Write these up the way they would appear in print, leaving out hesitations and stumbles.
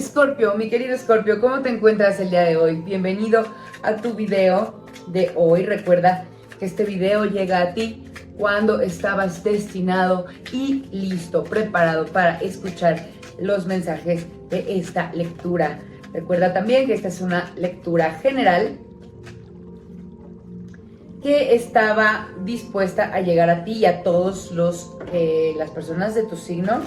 Escorpio, mi querido Escorpio, ¿cómo te encuentras el día de hoy? Bienvenido a tu video de hoy. Recuerda que este video llega a ti cuando estabas destinado y listo, preparado para escuchar los mensajes de esta lectura. Recuerda también que esta es una lectura general que estaba dispuesta a llegar a ti y a todos las personas de tu signo.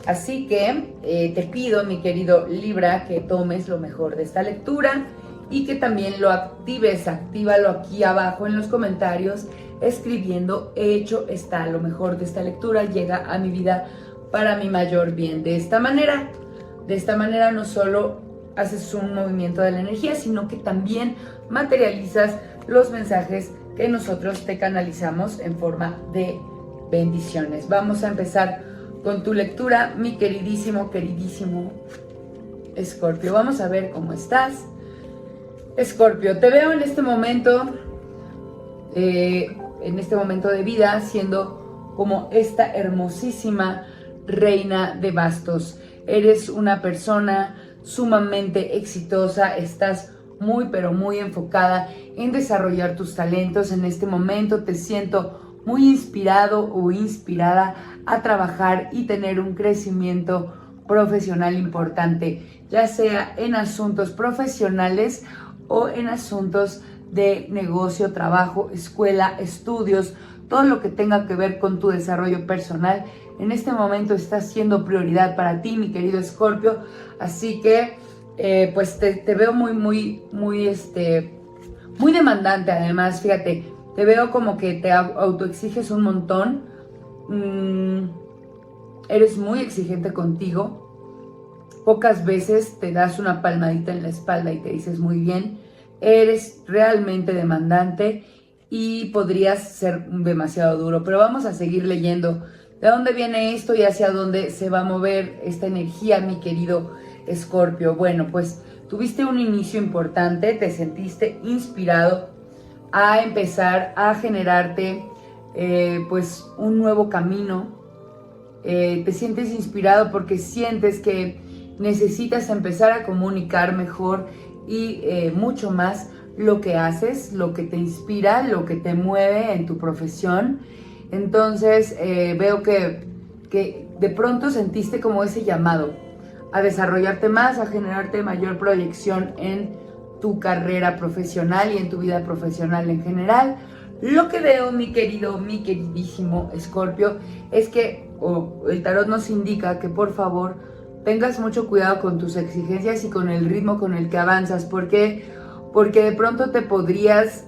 Así que te pido, mi querido Libra, que tomes lo mejor de esta lectura y que también lo actives. Actívalo aquí abajo en los comentarios escribiendo: hecho está, lo mejor de esta lectura llega a mi vida para mi mayor bien. De esta manera no solo haces un movimiento de la energía, sino que también materializas los mensajes que nosotros te canalizamos en forma de bendiciones. Vamos a empezar con tu lectura, mi queridísimo Escorpio. Vamos a ver cómo estás. Escorpio, te veo en este momento de vida, siendo como esta hermosísima reina de bastos. Eres una persona sumamente exitosa, estás muy pero muy enfocada en desarrollar tus talentos. En este momento te siento muy inspirado o inspirada a trabajar y tener un crecimiento profesional importante, ya sea en asuntos profesionales o en asuntos de negocio, trabajo, escuela, estudios, todo lo que tenga que ver con tu desarrollo personal. En este momento está siendo prioridad para ti, mi querido Escorpio, así que pues te veo muy demandante. Además, fíjate, te veo como que te autoexiges un montón. Eres muy exigente contigo. Pocas veces te das una palmadita en la espalda y te dices muy bien. Eres realmente demandante y podrías ser demasiado duro. Pero vamos a seguir leyendo de dónde viene esto y hacia dónde se va a mover esta energía, mi querido Escorpio. Bueno, pues tuviste un inicio importante, te sentiste inspirado a empezar a generarte pues un nuevo camino. Te sientes inspirado porque sientes que necesitas empezar a comunicar mejor y mucho más lo que haces, lo que te inspira, lo que te mueve en tu profesión. Entonces veo que de pronto sentiste como ese llamado a desarrollarte más, a generarte mayor proyección en tu carrera profesional y en tu vida profesional en general. Lo que veo, mi queridísimo Escorpio, es que el tarot nos indica que por favor tengas mucho cuidado con tus exigencias y con el ritmo con el que avanzas. ¿Por qué? Porque de pronto te podrías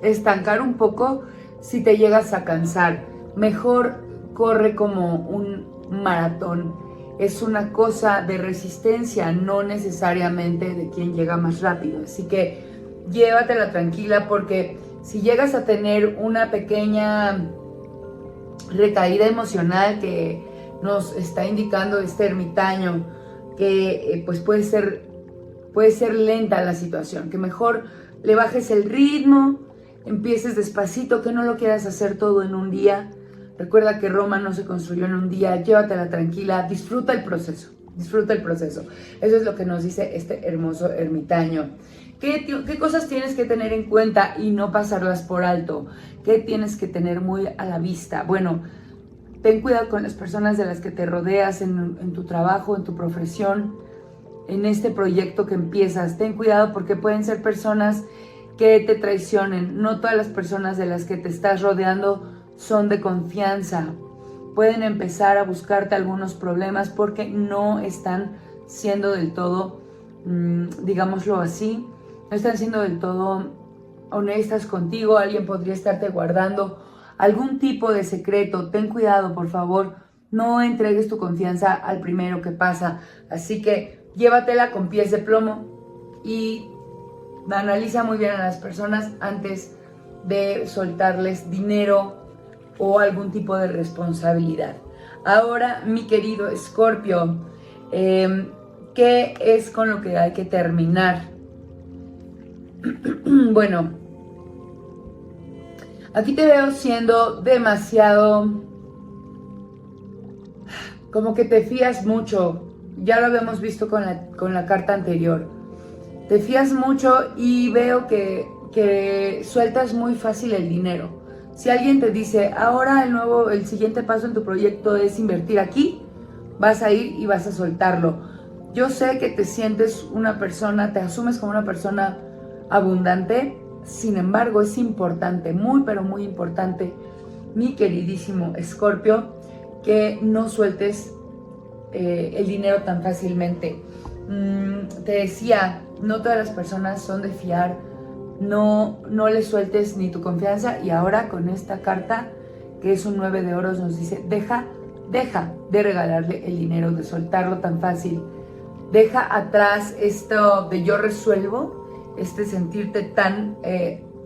estancar un poco si te llegas a cansar. Mejor corre como un maratón. Es una cosa de resistencia, no necesariamente de quien llega más rápido. Así que llévatela tranquila, porque si llegas a tener una pequeña recaída emocional que nos está indicando este ermitaño, que pues puede ser lenta la situación, que mejor le bajes el ritmo, empieces despacito, que no lo quieras hacer todo en un día. Recuerda que Roma no se construyó en un día. Llévatela tranquila, disfruta el proceso. Eso es lo que nos dice este hermoso ermitaño. ¿Qué cosas tienes que tener en cuenta y no pasarlas por alto? ¿Qué tienes que tener muy a la vista? Bueno, ten cuidado con las personas de las que te rodeas en tu trabajo, en tu profesión, en este proyecto que empiezas. Ten cuidado porque pueden ser personas que te traicionen. No todas las personas de las que te estás rodeando son de confianza. Pueden empezar a buscarte algunos problemas porque no están siendo del todo, digámoslo así, no están siendo del todo honestas contigo. Alguien podría estarte guardando algún tipo de secreto. Ten cuidado, por favor, no entregues tu confianza al primero que pasa. Así que llévatela con pies de plomo y analiza muy bien a las personas antes de soltarles dinero o algún tipo de responsabilidad. Ahora, mi querido Escorpio, ¿qué es con lo que hay que terminar? Bueno, aquí te veo siendo demasiado, como que te fías mucho ya lo habíamos visto con la carta anterior. Te fías mucho y veo que sueltas muy fácil el dinero. Si alguien te dice, ahora el siguiente paso en tu proyecto es invertir aquí, vas a ir y vas a soltarlo. Yo sé que te sientes una persona, te asumes como una persona abundante, sin embargo es importante, muy pero muy importante, mi queridísimo Escorpio, que no sueltes el dinero tan fácilmente. Te decía, no todas las personas son de fiar, no le sueltes ni tu confianza. Y ahora con esta carta, que es un 9 de oros, nos dice, deja de regalarle el dinero, de soltarlo tan fácil. Deja atrás esto de yo resuelvo, sentirte tan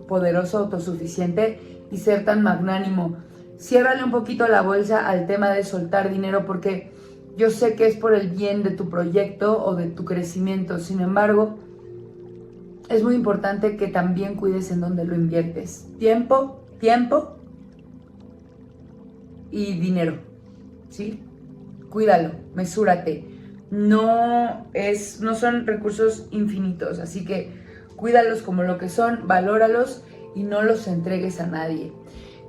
poderoso, autosuficiente y ser tan magnánimo. Ciérrale un poquito la bolsa al tema de soltar dinero, porque yo sé que es por el bien de tu proyecto o de tu crecimiento. Sin embargo, es muy importante que también cuides en dónde lo inviertes. Tiempo y dinero, ¿sí? Cuídalo, mesúrate. No son recursos infinitos, así que cuídalos como lo que son, valóralos y no los entregues a nadie.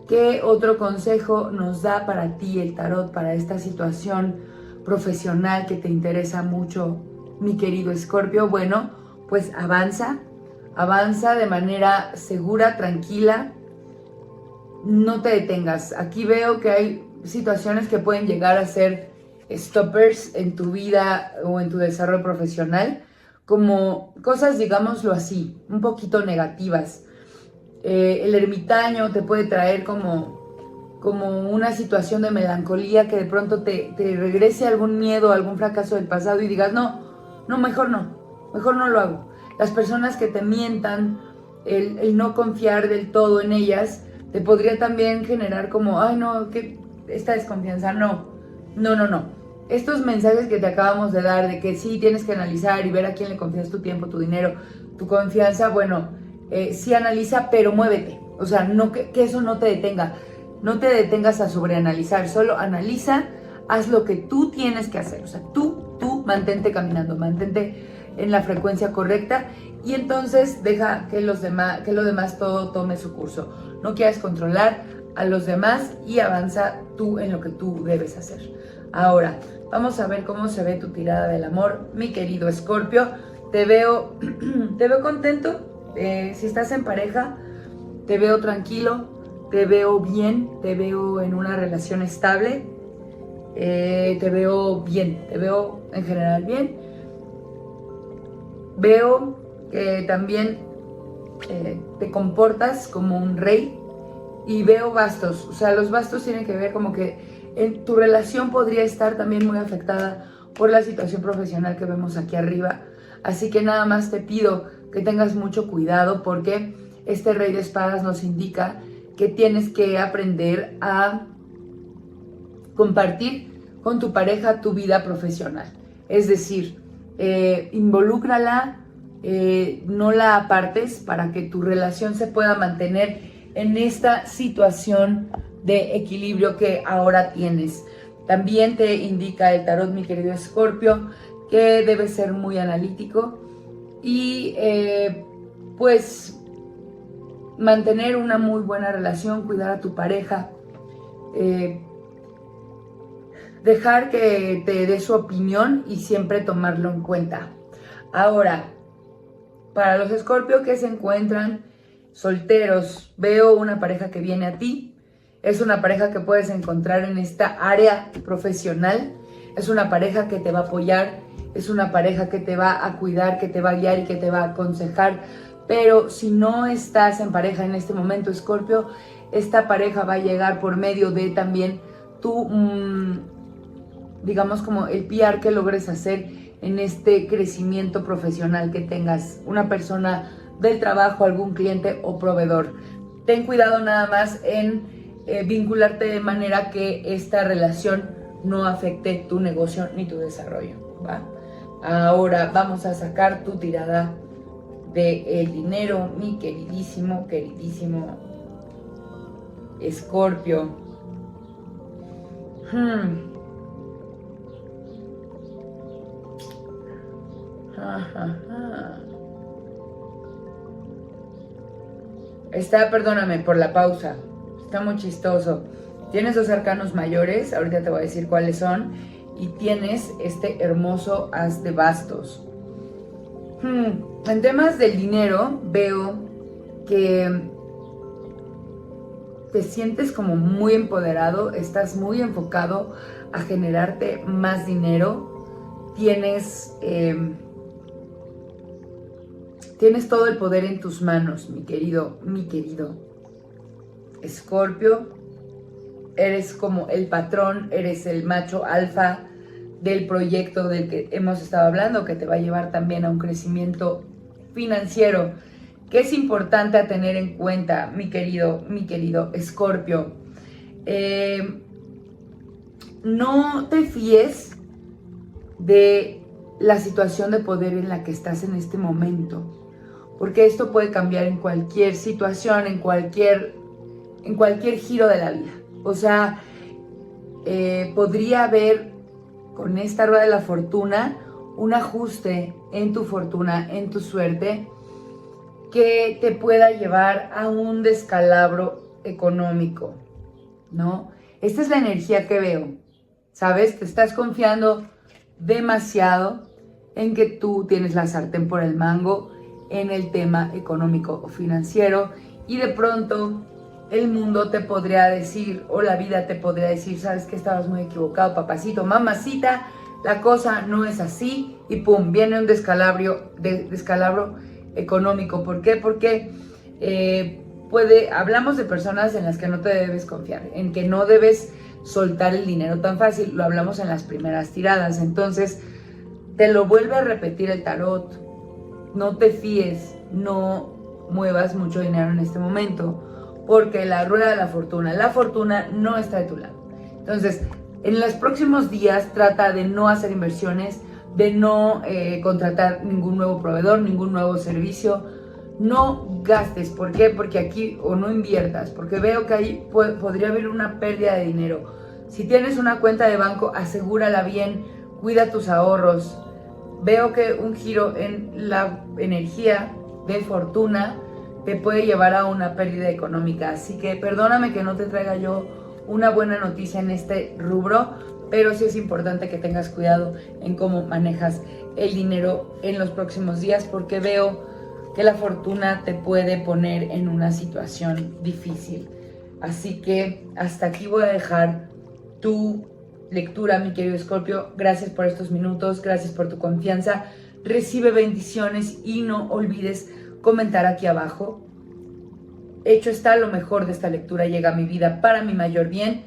¿Qué otro consejo nos da para ti el tarot, para esta situación profesional que te interesa mucho, mi querido Escorpio? Bueno, pues avanza de manera segura, tranquila, no te detengas. Aquí veo que hay situaciones que pueden llegar a ser stoppers en tu vida o en tu desarrollo profesional, como cosas, digámoslo así, un poquito negativas. El ermitaño te puede traer como una situación de melancolía, que de pronto te regrese algún miedo, algún fracaso del pasado y digas, mejor no lo hago. Las personas que te mientan, el no confiar del todo en ellas, te podría también generar como, ay no, que esta desconfianza, no. Estos mensajes que te acabamos de dar, de que sí tienes que analizar y ver a quién le confías tu tiempo, tu dinero, tu confianza, bueno, sí analiza, pero muévete. O sea, no que eso no te detenga. No te detengas a sobreanalizar, solo analiza, haz lo que tú tienes que hacer. O sea, tú mantente caminando, mantente en la frecuencia correcta y entonces deja que lo demás todo tome su curso. No quieras controlar a los demás y avanza tú en lo que tú debes hacer. Ahora, vamos a ver cómo se ve tu tirada del amor, mi querido Escorpio. Te veo contento. Si estás en pareja, te veo tranquilo, te veo bien, te veo en una relación estable, te veo bien, te veo en general bien. Veo que también te comportas como un rey y veo bastos. O sea, los bastos tienen que ver como que en tu relación podría estar también muy afectada por la situación profesional que vemos aquí arriba. Así que nada más te pido que tengas mucho cuidado, porque este rey de espadas nos indica que tienes que aprender a compartir con tu pareja tu vida profesional. Es decir, involúcrala, no la apartes, para que tu relación se pueda mantener en esta situación de equilibrio que ahora tienes. También te indica el tarot, mi querido Escorpio, que debes ser muy analítico y pues mantener una muy buena relación, cuidar a tu pareja, dejar que te dé su opinión y siempre tomarlo en cuenta. Ahora, para los Escorpio que se encuentran solteros, veo una pareja que viene a ti. Es una pareja que puedes encontrar en esta área profesional. Es una pareja que te va a apoyar. Es una pareja que te va a cuidar, que te va a guiar y que te va a aconsejar. Pero si no estás en pareja en este momento, Escorpio, esta pareja va a llegar por medio de también tu, digamos, como el PR que logres hacer en este crecimiento profesional que tengas. Una persona del trabajo, algún cliente o proveedor. Ten cuidado nada más en vincularte de manera que esta relación no afecte tu negocio ni tu desarrollo, ¿va? Ahora vamos a sacar tu tirada del dinero, mi queridísimo Escorpio. Perdóname por la pausa, está muy chistoso. Tienes 2 arcanos mayores, ahorita te voy a decir cuáles son, y tienes este hermoso as de bastos. En temas del dinero, veo que te sientes como muy empoderado, estás muy enfocado a generarte más dinero, tienes todo el poder en tus manos, mi querido Escorpio. Eres como el patrón, eres el macho alfa del proyecto del que hemos estado hablando, que te va a llevar también a un crecimiento financiero, que es importante a tener en cuenta, mi querido Escorpio. No te fíes de la situación de poder en la que estás en este momento, porque esto puede cambiar en cualquier situación, en cualquier giro de la vida. O sea, podría haber con esta rueda de la fortuna un ajuste en tu fortuna, en tu suerte, que te pueda llevar a un descalabro económico, ¿no? Esta es la energía que veo, ¿sabes? Te estás confiando demasiado en que tú tienes la sartén por el mango en el tema económico o financiero, y de pronto el mundo te podría decir, o la vida te podría decir, sabes que estabas muy equivocado, papacito, mamacita, la cosa no es así, y pum, viene un descalabro económico. ¿Por qué? Porque hablamos de personas en las que no te debes confiar, en que no debes soltar el dinero tan fácil. Lo hablamos en las primeras tiradas. Entonces te lo vuelve a repetir el tarot: no te fíes, no muevas mucho dinero en este momento, porque la rueda de la fortuna no está de tu lado. Entonces, en los próximos días trata de no hacer inversiones, de no contratar ningún nuevo proveedor, ningún nuevo servicio. No gastes. ¿Por qué? Porque aquí, o no inviertas, porque veo que ahí podría haber una pérdida de dinero. Si tienes una cuenta de banco, asegúrala bien, cuida tus ahorros. Veo que un giro en la energía de fortuna te puede llevar a una pérdida económica. Así que perdóname que no te traiga yo una buena noticia en este rubro, pero sí es importante que tengas cuidado en cómo manejas el dinero en los próximos días, porque veo que la fortuna te puede poner en una situación difícil. Así que hasta aquí voy a dejar tu lectura, mi querido Escorpio. Gracias por estos minutos, gracias por tu confianza. Recibe bendiciones y no olvides comentar aquí abajo: hecho está, lo mejor de esta lectura llega a mi vida para mi mayor bien.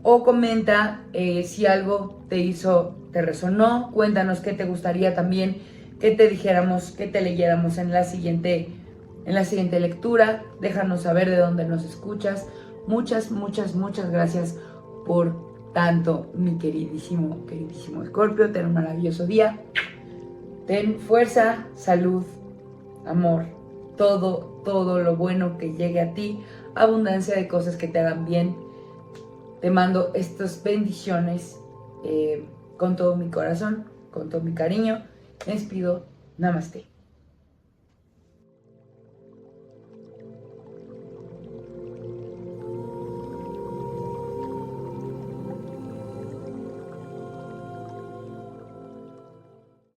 O comenta si algo te resonó. Cuéntanos qué te gustaría también que te dijéramos, que te leyéramos en la siguiente lectura. Déjanos saber de dónde nos escuchas. Muchas gracias por tanto, mi queridísimo Escorpio. Ten un maravilloso día. Ten fuerza, salud, amor, todo lo bueno que llegue a ti, abundancia de cosas que te hagan bien. Te mando estas bendiciones con todo mi corazón, con todo mi cariño. Me despido. Namaste.